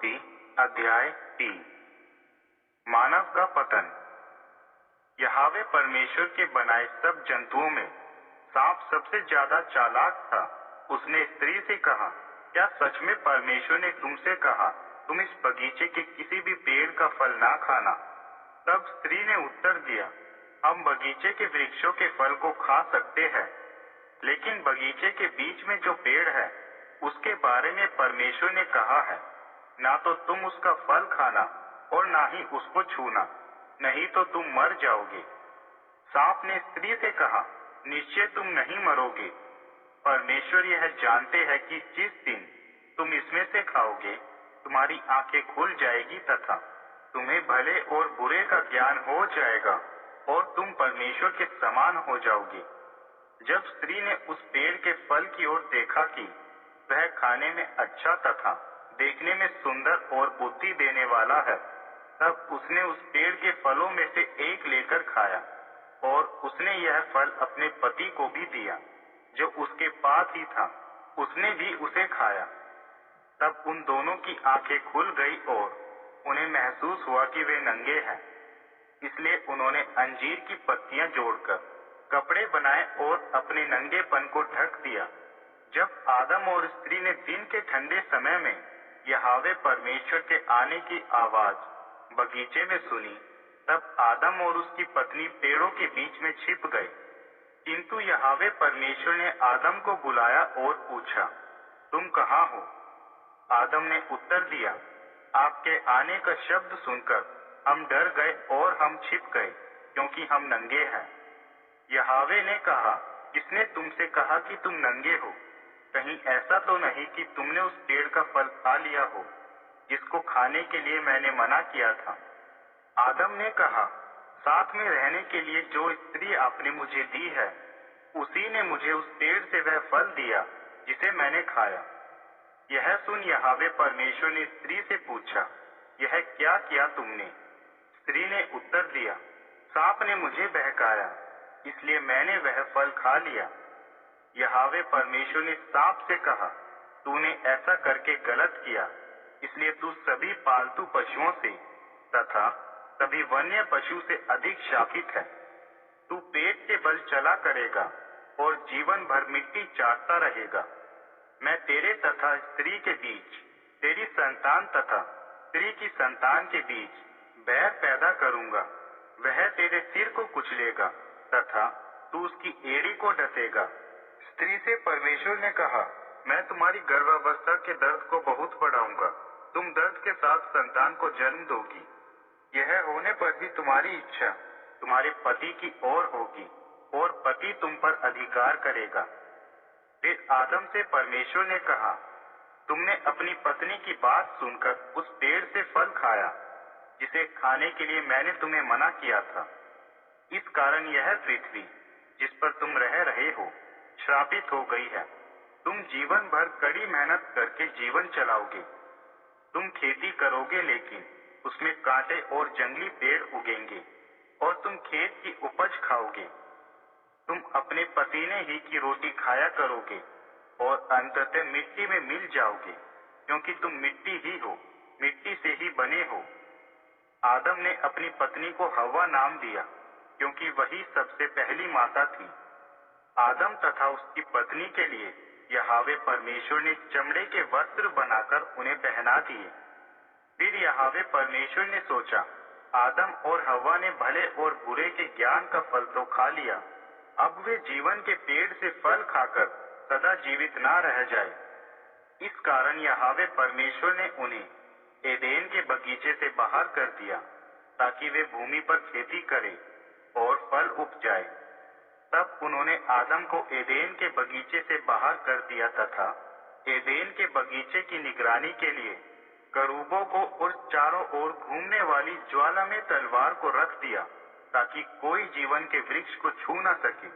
स्तुति अध्याय 3। मानव का पतन। यहोवा परमेश्वर के बनाए सब जंतुओं में सांप सबसे ज्यादा चालाक था। उसने स्त्री से कहा, क्या सच में परमेश्वर ने तुमसे कहा, तुम इस बगीचे के किसी भी पेड़ का फल ना खाना? तब स्त्री ने उत्तर दिया, हम बगीचे के वृक्षों के फल को खा सकते हैं, लेकिन बगीचे के बीच में जो पेड़ है उसके बारे में परमेश्वर ने कहा है, ना तो तुम उसका फल खाना और ना ही उसको छूना, नहीं तो तुम मर जाओगे। सांप ने स्त्री से कहा, निश्चय तुम नहीं मरोगे। परमेश्वर यह जानते हैं कि जिस दिन तुम इसमें से खाओगे तुम्हारी आंखें खुल जाएगी तथा तुम्हें भले और बुरे का ज्ञान हो जाएगा और तुम परमेश्वर के समान हो जाओगे। जब स्त्री ने उस पेड़ के फल की ओर देखा कि वह खाने में अच्छा तथा देखने में सुंदर और बुद्धि देने वाला है, तब उसने उस पेड़ के फलों में से एक लेकर खाया और उसने यह फल अपने पति को भी दिया जो उसके पास ही था। उसने भी उसे खाया। तब उन दोनों की आंखें खुल गई और उन्हें महसूस हुआ कि वे नंगे हैं। इसलिए उन्होंने अंजीर की पत्तियां जोड़कर कपड़े बनाए और अपने नंगेपन को ढक दिया। जब आदम और स्त्री ने दिन के ठंडे समय में यहोवा परमेश्वर के आने की आवाज बगीचे में सुनी, तब आदम और उसकी पत्नी पेड़ों के बीच में छिप गए। किंतु यहोवा परमेश्वर ने आदम को बुलाया और पूछा, तुम कहाँ हो? आदम ने उत्तर दिया, आपके आने का शब्द सुनकर हम डर गए और हम छिप गए, क्योंकि हम नंगे हैं। यहोवा ने कहा, किसने तुमसे कहा कि तुम नंगे हो? कहीं ऐसा तो नहीं कि तुमने उस पेड़ का फल खा लिया हो जिसको खाने के लिए मैंने मना किया था? आदम ने कहा, साथ में रहने के लिए जो स्त्री आपने मुझे दी है उसी ने मुझे उस पेड़ से वह फल दिया जिसे मैंने खाया। यह सुन यहोवा परमेश्वर ने स्त्री से पूछा, यह क्या किया तुमने? स्त्री ने उत्तर दिया, सांप ने मुझे बहकाया, इसलिए मैंने वह फल खा लिया। यहोवा परमेश्वर ने सांप से कहा, तूने ऐसा करके गलत किया, इसलिए तू सभी पालतू पशुओं से तथा सभी वन्य पशु से अधिक शापित है। तू पेट के बल चला करेगा और जीवन भर मिट्टी चाटता रहेगा। मैं तेरे तथा स्त्री के बीच, तेरी संतान तथा स्त्री की संतान के बीच बैर पैदा करूंगा। वह तेरे सिर को कुचलेगा तथा तू उसकी एड़ी को डसेगा। स्त्री से परमेश्वर ने कहा, मैं तुम्हारी गर्भावस्था के दर्द को बहुत बढ़ाऊंगा। तुम दर्द के साथ संतान को जन्म दोगी। यह होने पर भी तुम्हारी इच्छा तुम्हारे पति की ओर होगी और पति तुम पर अधिकार करेगा। फिर आदम से परमेश्वर ने कहा, तुमने अपनी पत्नी की बात सुनकर उस पेड़ से फल खाया जिसे खाने के लिए मैंने तुम्हें मना किया था। इस कारण यह पृथ्वी जिस पर तुम रह रहे हो श्रापित हो गई है। तुम जीवन भर कड़ी मेहनत करके जीवन चलाओगे। तुम खेती करोगे, लेकिन उसमें कांटे और जंगली पेड़ उगेंगे और तुम खेत की उपज खाओगे। तुम अपने पसीने ही की रोटी खाया करोगे और अंततः मिट्टी में मिल जाओगे, क्योंकि तुम मिट्टी ही हो, मिट्टी से ही बने हो। आदम ने अपनी पत्नी को हव्वा नाम दिया, क्योंकि वही सबसे पहली माता थी। आदम तथा उसकी पत्नी के लिए यहोवा परमेश्वर ने चमड़े के वस्त्र बनाकर उन्हें पहना दिए। फिर यहोवा परमेश्वर ने सोचा, आदम और हव्वा ने भले और बुरे के ज्ञान का फल तो खा लिया, अब वे जीवन के पेड़ से फल खाकर सदा जीवित ना रह जाए। इस कारण यहोवा परमेश्वर ने उन्हें एदेन के बगीचे से बाहर कर दिया, ताकि वे भूमि पर खेती करें और फल उपजाए। तब उन्होंने आदम को एदेन के बगीचे से बाहर कर दिया तथा एदेन के बगीचे की निगरानी के लिए करूबों को और चारों ओर घूमने वाली ज्वाला में तलवार को रख दिया, ताकि कोई जीवन के वृक्ष को छू न सके।